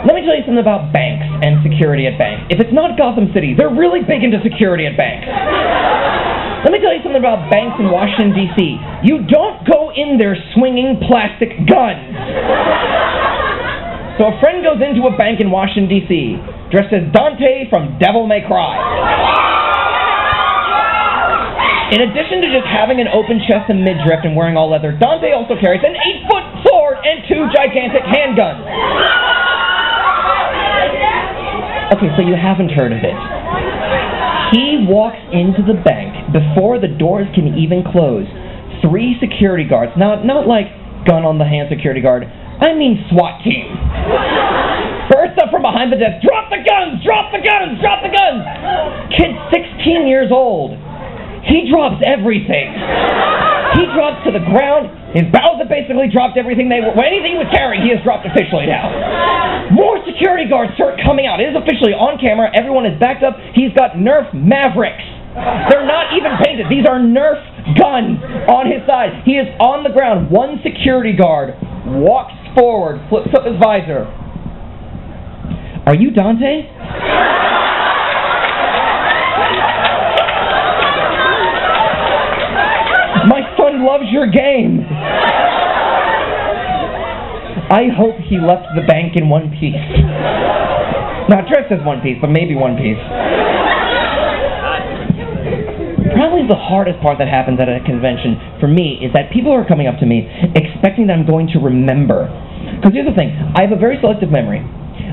Let me tell you something about banks and security at banks. If it's not Gotham City, they're really big into security at banks. Let me tell you something about banks in Washington, D.C. You don't go in there swinging plastic guns. So a friend goes into a bank in Washington, D.C., dressed as Dante from Devil May Cry. In addition to just having an open chest and midriff and wearing all leather, Dante also carries an 8-foot sword and 2 gigantic handguns. Okay, so you haven't heard of it. He walks into the bank before the doors can even close. 3 security guards, not like gun-on-the-hand security guard, I mean SWAT team. Burst up from behind the desk, drop the guns, drop the guns, drop the guns! Kid's 16 years old. He drops everything. He drops to the ground. His bowels have basically dropped everything anything he was carrying, he has dropped officially now. More security guards start coming out. It is officially on camera. Everyone is backed up. He's got Nerf Mavericks. They're not even painted. These are Nerf guns on his side. He is on the ground. One security guard walks forward, flips up his visor. Are you Dante? My son loves your game. I hope he left the bank in one piece. Not dressed as one piece, but maybe one piece. Probably the hardest part that happens at a convention for me is that people are coming up to me expecting that I'm going to remember. Because here's the thing, I have a very selective memory.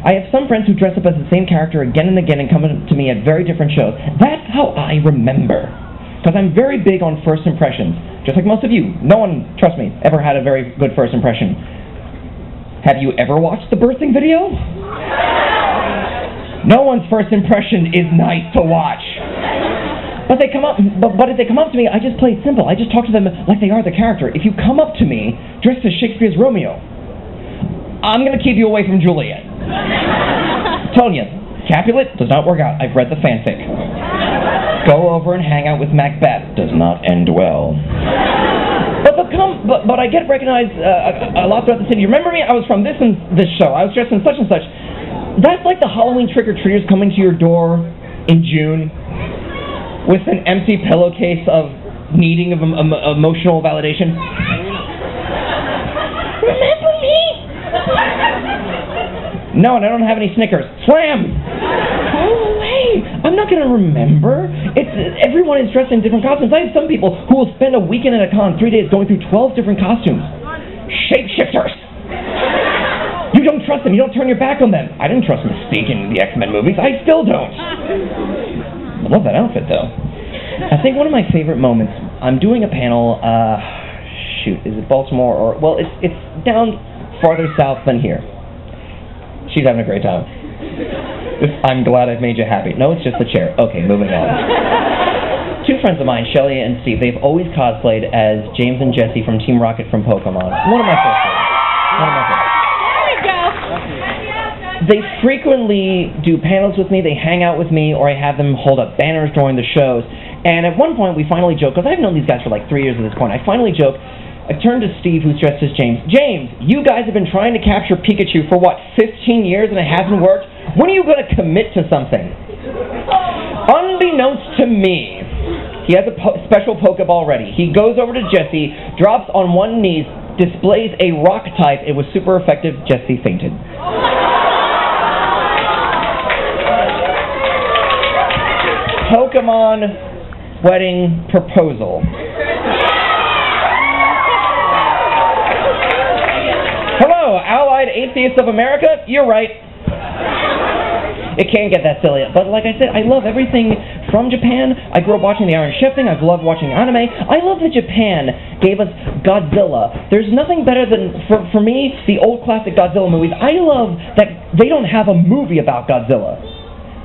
I have some friends who dress up as the same character again and again and come up to me at very different shows. That's how I remember. Because I'm very big on first impressions. Just like most of you. No one, trust me, ever had a very good first impression. Have you ever watched the birthing video? No one's first impression is nice to watch. But if they come up to me, I just play it simple. I just talk to them like they are the character. If you come up to me dressed as Shakespeare's Romeo, I'm going to keep you away from Juliet. Telling you, Capulet does not work out. I've read the fanfic. Go over and hang out with Macbeth. Does not end well. But I get recognized a lot throughout the city. Remember me? I was from this and this show. I was dressed in such and such. That's like the Halloween trick-or-treaters coming to your door in June with an empty pillowcase of needing of emotional validation. Remember me? No, and I don't have any Snickers. Slam! Go away! I'm not going to remember. Everyone is dressed in different costumes. I have some people who will spend a weekend at a con, 3 days, going through 12 different costumes. Shapeshifters! You don't trust them. You don't turn your back on them. I didn't trust Mystique in the X-Men movies. I still don't. I love that outfit, though. I think one of my favorite moments, I'm doing a panel, is it Baltimore or, well, it's down farther south than here. She's having a great time. I'm glad I've made you happy. No, it's just the chair. Okay, moving on. 2 friends of mine, Shelly and Steve, they've always cosplayed as James and Jesse from Team Rocket from Pokemon. One of my favorites. They frequently do panels with me, they hang out with me, or I have them hold up banners during the shows. And at one point we finally joke, because I've known these guys for like 3 years at this point, I finally joke, I turned to Steve, who's dressed as James. James, you guys have been trying to capture Pikachu for, what, 15 years and it hasn't worked? When are you going to commit to something? Unbeknownst to me, he has a special Pokeball ready. He goes over to Jesse, drops on one knee, displays a rock type. It was super effective. Jesse fainted. Pokemon wedding proposal. Hello, Allied Atheists of America. You're right. It can't get that silly. But like I said, I love everything from Japan. I grew up watching the Iron Chef thing. I've loved watching anime. I love that Japan gave us Godzilla. There's nothing better than, for me, the old classic Godzilla movies. I love that they don't have a movie about Godzilla.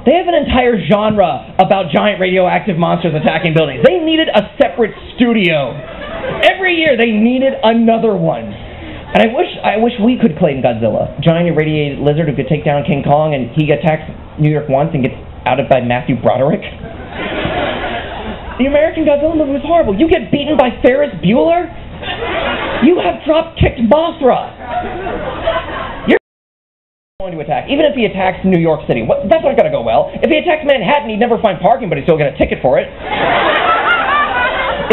They have an entire genre about giant radioactive monsters attacking buildings. They needed a separate studio. Every year they needed another one. And I wish we could claim Godzilla. Giant irradiated lizard who could take down King Kong, and he attacks New York once and gets outed by Matthew Broderick. The American Godzilla movie was horrible. You get beaten by Ferris Bueller? You have drop-kicked Mothra. going to attack? Even if he attacks New York City, that's not going to go well. If he attacks Manhattan, he'd never find parking, but he'd still get a ticket for it.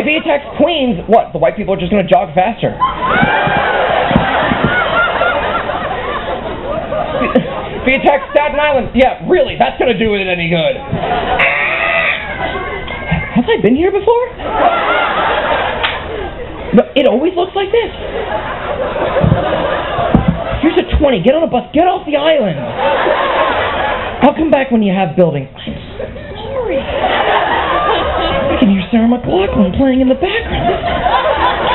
If he attacks Queens, what? The white people are just going to jog faster. If he attacks Staten Island, yeah, really, that's going to do it any good. Have I been here before? No, it always looks like this. Here's a 20. Get on a bus. Get off the island. I'll come back when you have buildings. I'm sorry. I can hear Sarah McLachlan playing in the background. This is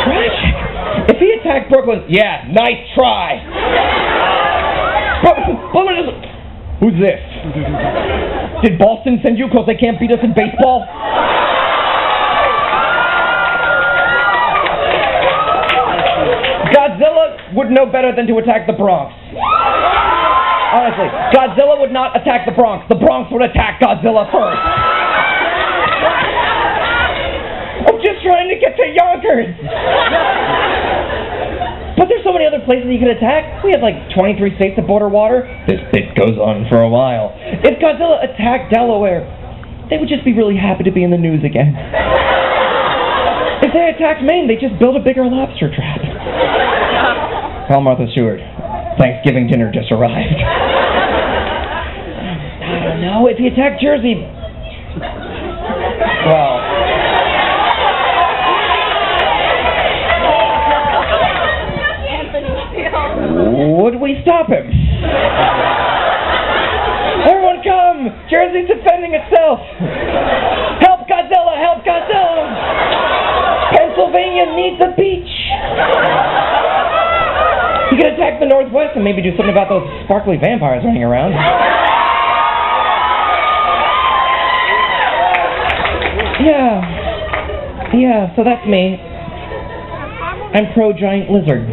tragic. If he attacked Brooklyn, yeah, nice try. Who's this? Did Boston send you because they can't beat us in baseball? Godzilla would know better than to attack the Bronx. Honestly, Godzilla would not attack the Bronx. The Bronx would attack Godzilla first. I'm just trying to get to Yonkers. But there's so many other places you could attack. We have like 23 states that border water. This bit goes on for a while. If Godzilla attacked Delaware, they would just be really happy to be in the news again. If they attacked Maine, they just build a bigger lobster trap. Call Martha Stewart. Thanksgiving dinner just arrived. I don't know. If he attacked Jersey... Well... Would we stop him? Everyone come! Jersey's defending itself! Help Godzilla! Help Godzilla! Pennsylvania needs a beach! You could attack the Northwest and maybe do something about those sparkly vampires running around. Yeah, so that's me. I'm pro-giant lizard.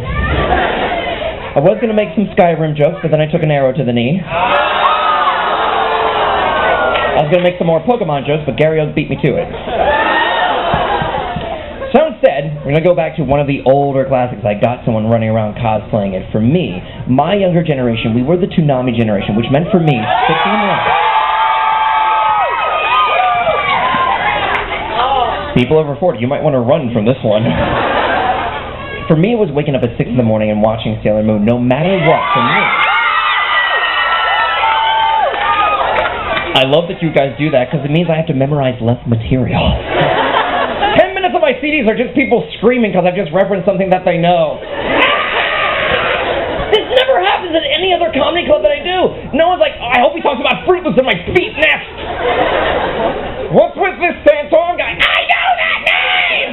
I was going to make some Skyrim jokes, but then I took an arrow to the knee. I was going to make some more Pokemon jokes, but Gary Oak beat me to it. So instead, we're going to go back to one of the older classics. I got someone running around cosplaying it. For me, my younger generation, we were the Toonami generation, which meant for me, 15 People over 40, you might want to run from this one. For me, it was waking up at 6 in the morning and watching Sailor Moon, no matter what, for me. I love that you guys do that, because it means I have to memorize less material. 10 minutes of my CDs are just people screaming because I've just referenced something that they know. This never happens at any other comedy club that I do. No one's like, oh, I hope he talks about Fruit Loops in my feet next. What's with this Santorum guy? I know that name!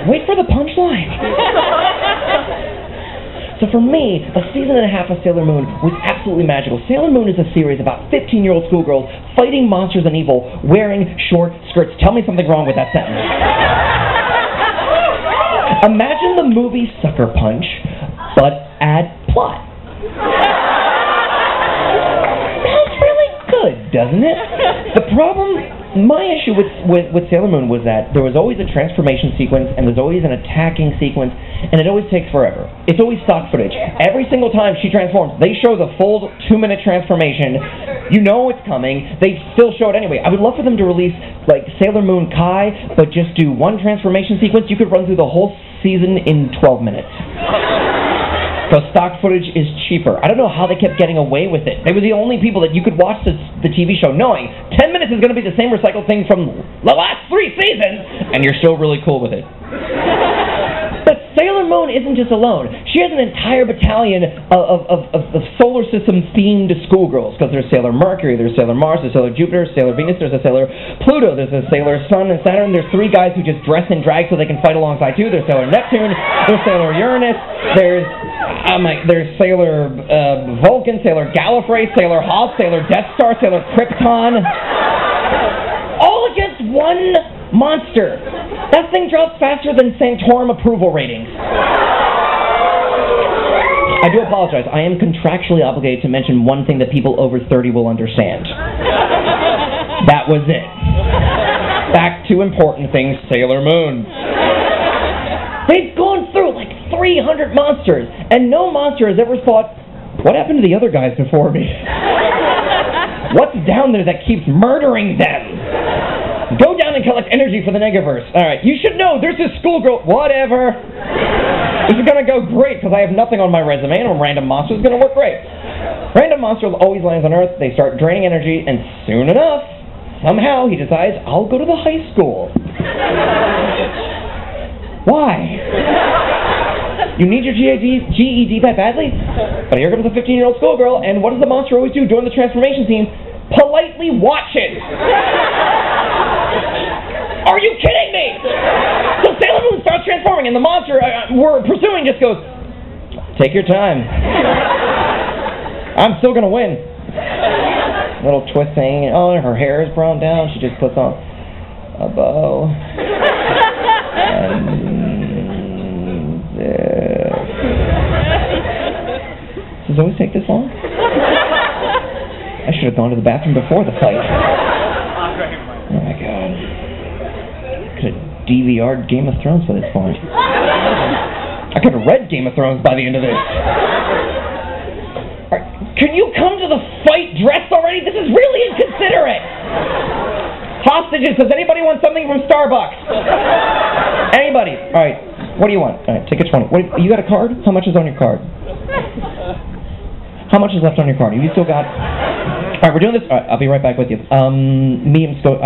Wait for the punchline. So for me, a season and a half of Sailor Moon was absolutely magical. Sailor Moon is a series about 15-year-old schoolgirls fighting monsters and evil, wearing short skirts. Tell me something wrong with that sentence. Imagine the movie Sucker Punch, but add plot. Sounds really good, doesn't it? The problem... My issue with Sailor Moon was that there was always a transformation sequence and there's always an attacking sequence, and it always takes forever. It's always stock footage. Every single time she transforms, they show the full 2-minute transformation. You know it's coming. They still show it anyway. I would love for them to release, like, Sailor Moon Kai, but just do one transformation sequence. You could run through the whole season in 12 minutes. Because stock footage is cheaper. I don't know how they kept getting away with it. They were the only people that you could watch the TV show knowing 10 minutes is going to be the same recycled thing from the last 3 seasons, and you're still really cool with it. But Sailor Moon isn't just alone. She has an entire battalion of solar system-themed schoolgirls, because there's Sailor Mercury, there's Sailor Mars, there's Sailor Jupiter, Sailor Venus, there's a Sailor Pluto, there's a Sailor Sun and Saturn, there's 3 guys who just dress in drag so they can fight alongside too, there's Sailor Neptune, there's Sailor Uranus, there's Sailor Vulcan, Sailor Gallifrey, Sailor Hoth, Sailor Death Star, Sailor Krypton. All against one monster. That thing drops faster than Santorum approval ratings. I do apologize. I am contractually obligated to mention one thing that people over 30 will understand. That was it. Back to important things, Sailor Moon. They've gone through like 3 300 monsters, and no monster has ever thought, what happened to the other guys before me? What's down there that keeps murdering them? Go down and collect energy for the Negaverse. Alright, you should know, there's this schoolgirl... Whatever. This is gonna go great, because I have nothing on my resume, and a random monster is gonna work great. Random monster always lands on Earth, they start draining energy, and soon enough, somehow he decides, I'll go to the high school. Why? You need your GED that badly? But here comes a 15-year-old schoolgirl, and what does the monster always do during the transformation scene? Politely watch it! Are you kidding me? So Sailor Moon starts transforming, and the monster we're pursuing just goes, take your time. I'm still gonna win. Little twist thing. Oh, her hair is brought down. She just puts on a bow. And does it always take this long? I should have gone to the bathroom before the fight. Oh my god. Could have DVR'd Game of Thrones by this point. I could have read Game of Thrones by the end of this. Can you come to the fight dressed already? This is really inconsiderate. Hostages, does anybody want something from Starbucks? Anybody? Alright, what do you want? Alright, take a 20. You got a card? How much is on your card? How much is left on your card? Have you still got... Alright, we're doing this... Alright, I'll be right back with you. Medium soy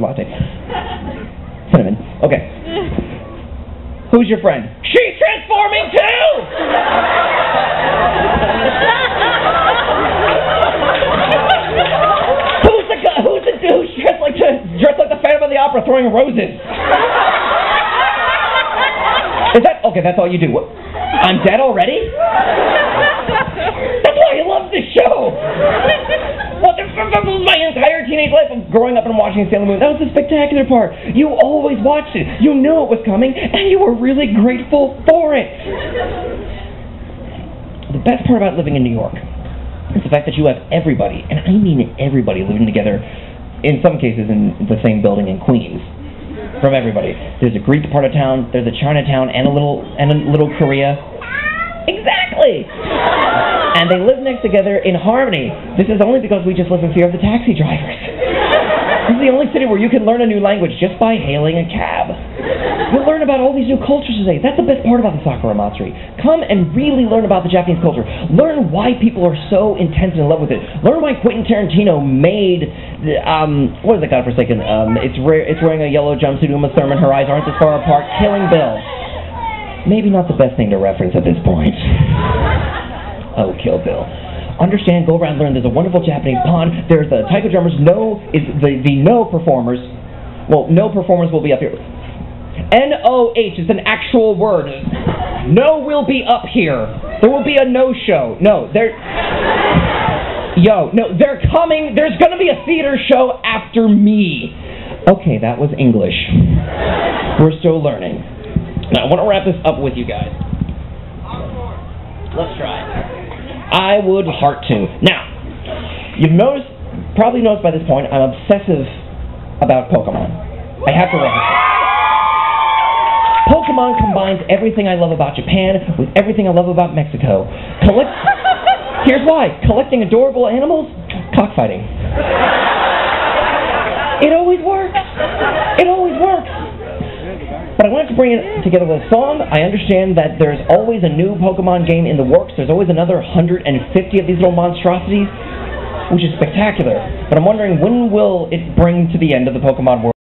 latte. Cinnamon. Okay. Who's your friend? She's transforming too! Who's the dude dressed like the Phantom of the Opera throwing roses? Is that... Okay, that's all you do. What? I'm dead already? That's why I love this show! My entire teenage life of growing up and watching Sailor Moon, that was the spectacular part. You always watched it. You knew it was coming, and you were really grateful for it. The best part about living in New York is the fact that you have everybody, and I mean everybody, living together, in some cases in the same building in Queens. From everybody. There's a Greek part of town, there's a Chinatown, and a little Korea. Exactly! And they live next together in harmony. This is only because we just live in fear of the taxi drivers. This is the only city where you can learn a new language just by hailing a cab. You'll learn about all these new cultures today. That's the best part about the Sakura Matsuri. Come and really learn about the Japanese culture. Learn why people are so intense and in love with it. Learn why Quentin Tarantino made, what is it, godforsaken? It's wearing a yellow jumpsuit, Uma Thurman, her eyes aren't this far apart, Killing Bill. Maybe not the best thing to reference at this point. Oh, Kill Bill. Understand, go around, learn. There's a wonderful Japanese pond. There's the Taiko drummers. No is the no performers. Well, no performers will be up here. N-O-H is an actual word. No will be up here. There will be a no show. No, they're coming. There's going to be a theater show after me. Okay, that was English. We're still learning. Now, I want to wrap this up with you guys. Let's try. I would heart to. Now, you've probably noticed by this point, I'm obsessive about Pokemon. I have to reference it. Pokemon combines everything I love about Japan with everything I love about Mexico. Here's why. Collecting adorable animals, cockfighting. It always works. It always works. But I wanted to bring it together with a song. I understand that there's always a new Pokemon game in the works. There's always another 150 of these little monstrosities, which is spectacular. But I'm wondering, when will it bring to the end of the Pokemon world?